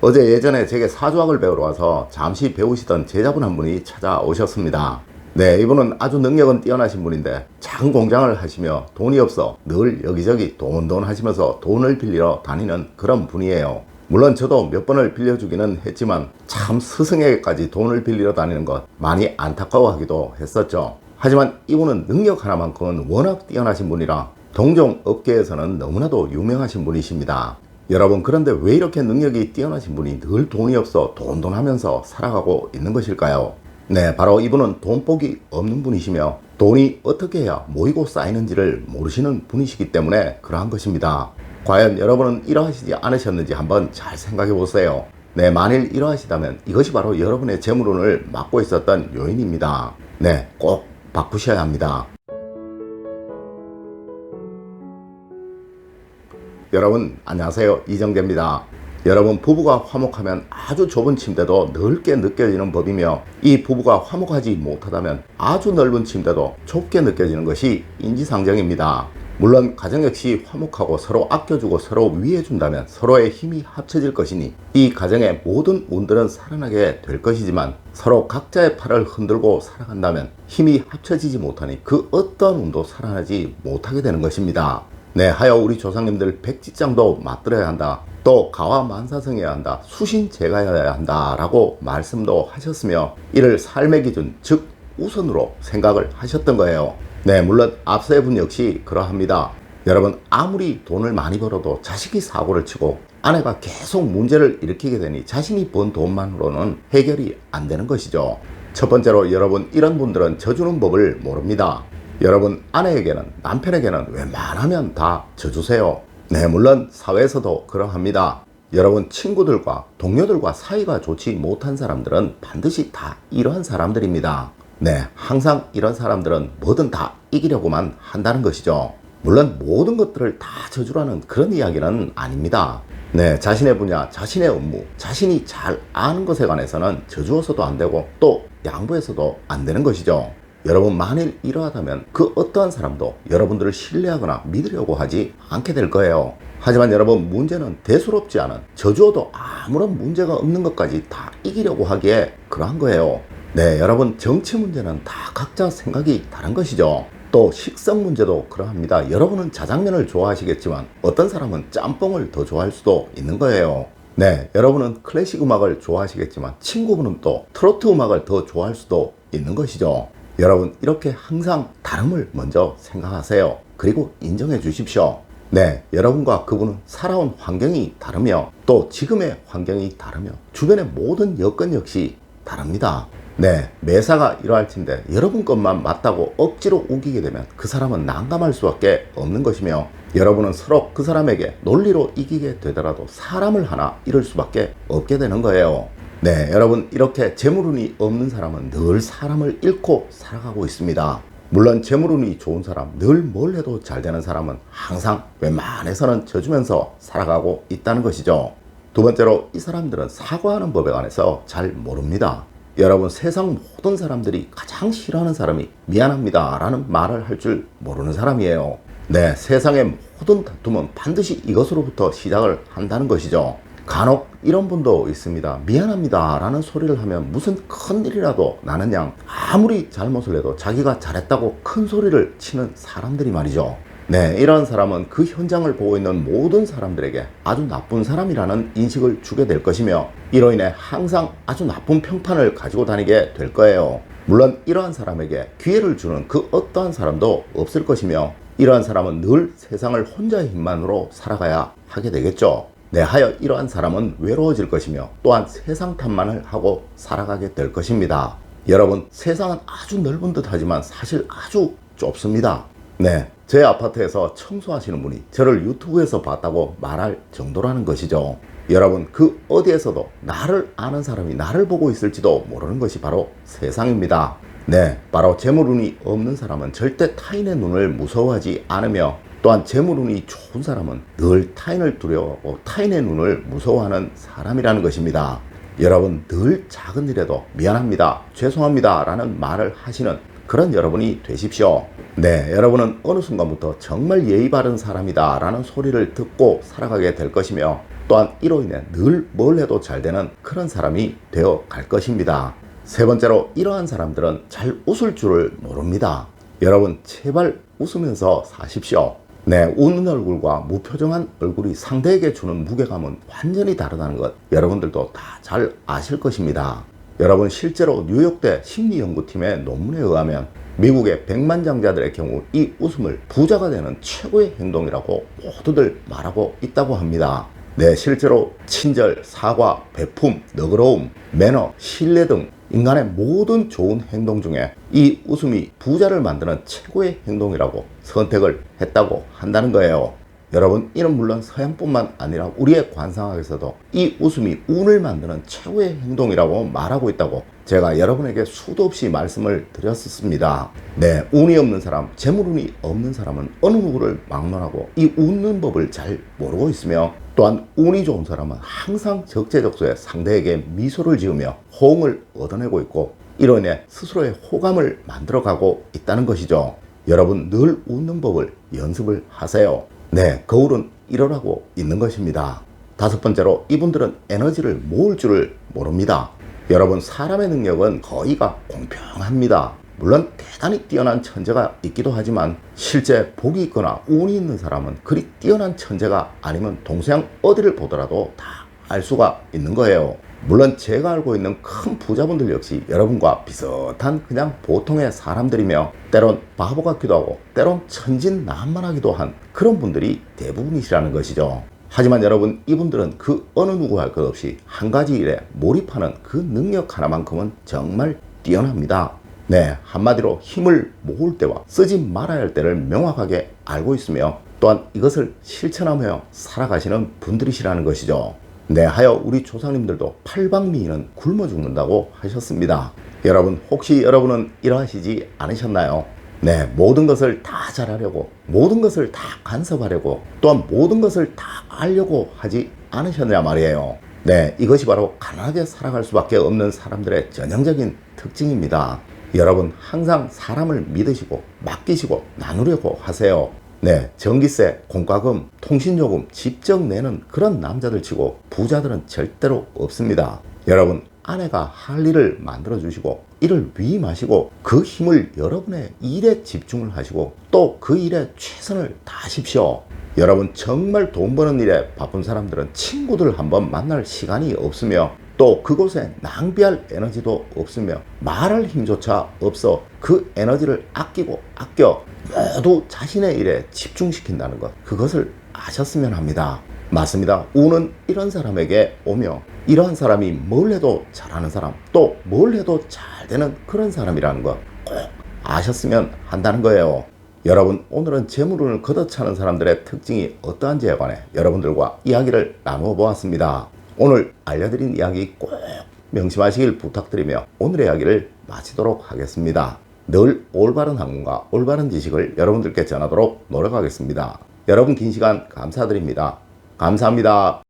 어제 예전에 제게 사주학을 배우러 와서 잠시 배우시던 제자분 한 분이 찾아오셨습니다. 네, 이분은 아주 능력은 뛰어나신 분인데 작은 공장을 하시며 돈이 없어 늘 여기저기 돈 하시면서 돈을 빌리러 다니는 그런 분이에요. 물론 저도 몇 번을 빌려주기는 했지만 참 스승에게까지 돈을 빌리러 다니는 것 많이 안타까워하기도 했었죠. 하지만 이분은 능력 하나만큼은 워낙 뛰어나신 분이라 동종 업계에서는 너무나도 유명하신 분이십니다. 여러분, 그런데 왜 이렇게 능력이 뛰어나신 분이 늘 돈이 없어 돈 하면서 살아가고 있는 것일까요? 네, 바로 이분은 돈복이 없는 분이시며 돈이 어떻게 해야 모이고 쌓이는지를 모르시는 분이시기 때문에 그러한 것입니다. 과연 여러분은 이러하시지 않으셨는지 한번 잘 생각해 보세요. 네, 만일 이러하시다면 이것이 바로 여러분의 재물운을 막고 있었던 요인입니다. 네, 꼭 바꾸셔야 합니다. 여러분 안녕하세요, 이정재입니다. 여러분, 부부가 화목하면 아주 좁은 침대도 넓게 느껴지는 법이며 이 부부가 화목하지 못하다면 아주 넓은 침대도 좁게 느껴지는 것이 인지상정입니다. 물론 가정 역시 화목하고 서로 아껴주고 서로 위해준다면 서로의 힘이 합쳐질 것이니 이 가정의 모든 운들은 살아나게 될 것이지만 서로 각자의 팔을 흔들고 살아간다면 힘이 합쳐지지 못하니 그 어떤 운도 살아나지 못하게 되는 것입니다. 네, 하여 우리 조상님들 백지장도 맞들어야 한다, 또 가와 만사성해야 한다, 수신제가여야 한다 라고 말씀도 하셨으며 이를 삶의 기준, 즉 우선으로 생각을 하셨던 거예요. 네, 물론 앞서의 분 역시 그러합니다. 여러분, 아무리 돈을 많이 벌어도 자식이 사고를 치고 아내가 계속 문제를 일으키게 되니 자신이 번 돈만으로는 해결이 안 되는 것이죠. 첫 번째로 여러분, 이런 분들은 져주는 법을 모릅니다. 여러분, 아내에게는, 남편에게는 웬만하면 다 져주세요. 네, 물론 사회에서도 그러합니다. 여러분, 친구들과 동료들과 사이가 좋지 못한 사람들은 반드시 다 이러한 사람들입니다. 네, 항상 이런 사람들은 뭐든 다 이기려고만 한다는 것이죠. 물론 모든 것들을 다 져주라는 그런 이야기는 아닙니다. 네, 자신의 분야, 자신의 업무, 자신이 잘 아는 것에 관해서는 져주어서도 안 되고 또 양보해서도 안 되는 것이죠. 여러분, 만일 이러하다면 그 어떠한 사람도 여러분들을 신뢰하거나 믿으려고 하지 않게 될 거예요. 하지만 여러분, 문제는 대수롭지 않은, 저주어도 아무런 문제가 없는 것까지 다 이기려고 하기에 그러한 거예요. 네, 여러분, 정치 문제는 다 각자 생각이 다른 것이죠. 또 식성 문제도 그러합니다. 여러분은 자장면을 좋아하시겠지만 어떤 사람은 짬뽕을 더 좋아할 수도 있는 거예요. 네, 여러분은 클래식 음악을 좋아하시겠지만 친구분은 또 트로트 음악을 더 좋아할 수도 있는 것이죠. 여러분, 이렇게 항상 다름을 먼저 생각하세요. 그리고 인정해 주십시오. 네, 여러분과 그분은 살아온 환경이 다르며 또 지금의 환경이 다르며 주변의 모든 여건 역시 다릅니다. 네, 매사가 이러할텐데 여러분 것만 맞다고 억지로 우기게 되면 그 사람은 난감할 수밖에 없는 것이며 여러분은 서로 그 사람에게 논리로 이기게 되더라도 사람을 하나 잃을 수밖에 없게 되는 거예요. 네, 여러분, 이렇게 재물운이 없는 사람은 늘 사람을 잃고 살아가고 있습니다. 물론 재물운이 좋은 사람, 늘 뭘 해도 잘 되는 사람은 항상 웬만해서는 져주면서 살아가고 있다는 것이죠. 두 번째로, 이 사람들은 사과하는 법에 관해서 잘 모릅니다. 여러분, 세상 모든 사람들이 가장 싫어하는 사람이 미안합니다 라는 말을 할 줄 모르는 사람이에요. 네, 세상의 모든 다툼은 반드시 이것으로부터 시작을 한다는 것이죠. 간혹 이런 분도 있습니다. 미안합니다 라는 소리를 하면 무슨 큰일이라도 나는 양 아무리 잘못을 해도 자기가 잘했다고 큰 소리를 치는 사람들이 말이죠. 네, 이런 사람은 그 현장을 보고 있는 모든 사람들에게 아주 나쁜 사람이라는 인식을 주게 될 것이며 이로 인해 항상 아주 나쁜 평판을 가지고 다니게 될 거예요. 물론 이러한 사람에게 기회를 주는 그 어떠한 사람도 없을 것이며 이러한 사람은 늘 세상을 혼자의 힘만으로 살아가야 하게 되겠죠. 네, 하여 이러한 사람은 외로워질 것이며 또한 세상 탓만을 하고 살아가게 될 것입니다. 여러분, 세상은 아주 넓은 듯 하지만 사실 아주 좁습니다. 네, 제 아파트에서 청소하시는 분이 저를 유튜브에서 봤다고 말할 정도라는 것이죠. 여러분, 그 어디에서도 나를 아는 사람이 나를 보고 있을지도 모르는 것이 바로 세상입니다. 네, 바로 재물운이 없는 사람은 절대 타인의 눈을 무서워하지 않으며 또한 재물운이 좋은 사람은 늘 타인을 두려워하고 타인의 눈을 무서워하는 사람이라는 것입니다. 여러분, 늘 작은 일에도 미안합니다, 죄송합니다 라는 말을 하시는 그런 여러분이 되십시오. 네, 여러분은 어느 순간부터 정말 예의 바른 사람이다 라는 소리를 듣고 살아가게 될 것이며 또한 이로 인해 늘 뭘 해도 잘 되는 그런 사람이 되어 갈 것입니다. 세 번째로, 이러한 사람들은 잘 웃을 줄을 모릅니다. 여러분, 제발 웃으면서 사십시오. 네, 웃는 얼굴과 무표정한 얼굴이 상대에게 주는 무게감은 완전히 다르다는 것 여러분들도 다 잘 아실 것입니다. 여러분, 실제로 뉴욕대 심리연구팀의 논문에 의하면 미국의 백만장자들의 경우 이 웃음을 부자가 되는 최고의 행동이라고 모두들 말하고 있다고 합니다. 네, 실제로 친절, 사과, 베품, 너그러움, 매너, 신뢰 등 인간의 모든 좋은 행동 중에 이 웃음이 부자를 만드는 최고의 행동이라고 선택을 했다고 한다는 거예요. 여러분, 이는 물론 서양뿐만 아니라 우리의 관상학에서도 이 웃음이 운을 만드는 최고의 행동이라고 말하고 있다고 제가 여러분에게 수도 없이 말씀을 드렸었습니다. 네, 운이 없는 사람, 재물운이 없는 사람은 어느 누구를 막론하고 이 웃는 법을 잘 모르고 있으며, 또한 운이 좋은 사람은 항상 적재적소에 상대에게 미소를 지으며 호응을 얻어내고 있고, 이로 인해 스스로의 호감을 만들어가고 있다는 것이죠. 여러분, 늘 웃는 법을 연습을 하세요. 네, 거울은 이러라고 있는 것입니다. 다섯 번째로, 이분들은 에너지를 모을 줄을 모릅니다. 여러분, 사람의 능력은 거의가 공평합니다. 물론 대단히 뛰어난 천재가 있기도 하지만 실제 복이 있거나 운이 있는 사람은 그리 뛰어난 천재가 아니면 동서양 어디를 보더라도 다 알 수가 있는 거예요. 물론 제가 알고 있는 큰 부자분들 역시 여러분과 비슷한 그냥 보통의 사람들이며, 때론 바보 같기도 하고 때론 천진난만하기도 한 그런 분들이 대부분이시라는 것이죠. 하지만 여러분, 이분들은 그 어느 누구 할 것 없이 한 가지 일에 몰입하는 그 능력 하나만큼은 정말 뛰어납니다. 네, 한마디로 힘을 모을 때와 쓰지 말아야 할 때를 명확하게 알고 있으며, 또한 이것을 실천하며 살아가시는 분들이시라는 것이죠. 네, 하여 우리 조상님들도 팔방미인은 굶어 죽는다고 하셨습니다. 여러분, 혹시 여러분은 이러하시지 않으셨나요? 네, 모든 것을 다 잘하려고, 모든 것을 다 간섭하려고, 또한 모든 것을 다 알려고 하지 않으셨냐 말이에요. 네, 이것이 바로 가난하게 살아갈 수밖에 없는 사람들의 전형적인 특징입니다. 여러분, 항상 사람을 믿으시고 맡기시고 나누려고 하세요. 네, 전기세, 공과금, 통신요금 직접 내는 그런 남자들 치고 부자들은 절대로 없습니다. 여러분, 아내가 할 일을 만들어 주시고 이를 위임하시고 그 힘을 여러분의 일에 집중을 하시고 또 그 일에 최선을 다하십시오. 여러분, 정말 돈 버는 일에 바쁜 사람들은 친구들 한번 만날 시간이 없으며 또 그곳에 낭비할 에너지도 없으며 말할 힘조차 없어 그 에너지를 아껴 모두 자신의 일에 집중시킨다는 것, 그것을 아셨으면 합니다. 맞습니다. 운은 이런 사람에게 오며 이러한 사람이 뭘 해도 잘하는 사람, 또 뭘 해도 잘 되는 그런 사람이라는 것 꼭 아셨으면 한다는 거예요. 여러분, 오늘은 재물운을 걷어차는 사람들의 특징이 어떠한지에 관해 여러분들과 이야기를 나누어 보았습니다. 오늘 알려드린 이야기 꼭 명심하시길 부탁드리며 오늘의 이야기를 마치도록 하겠습니다. 늘 올바른 학문과 올바른 지식을 여러분들께 전하도록 노력하겠습니다. 여러분, 긴 시간 감사드립니다. 감사합니다.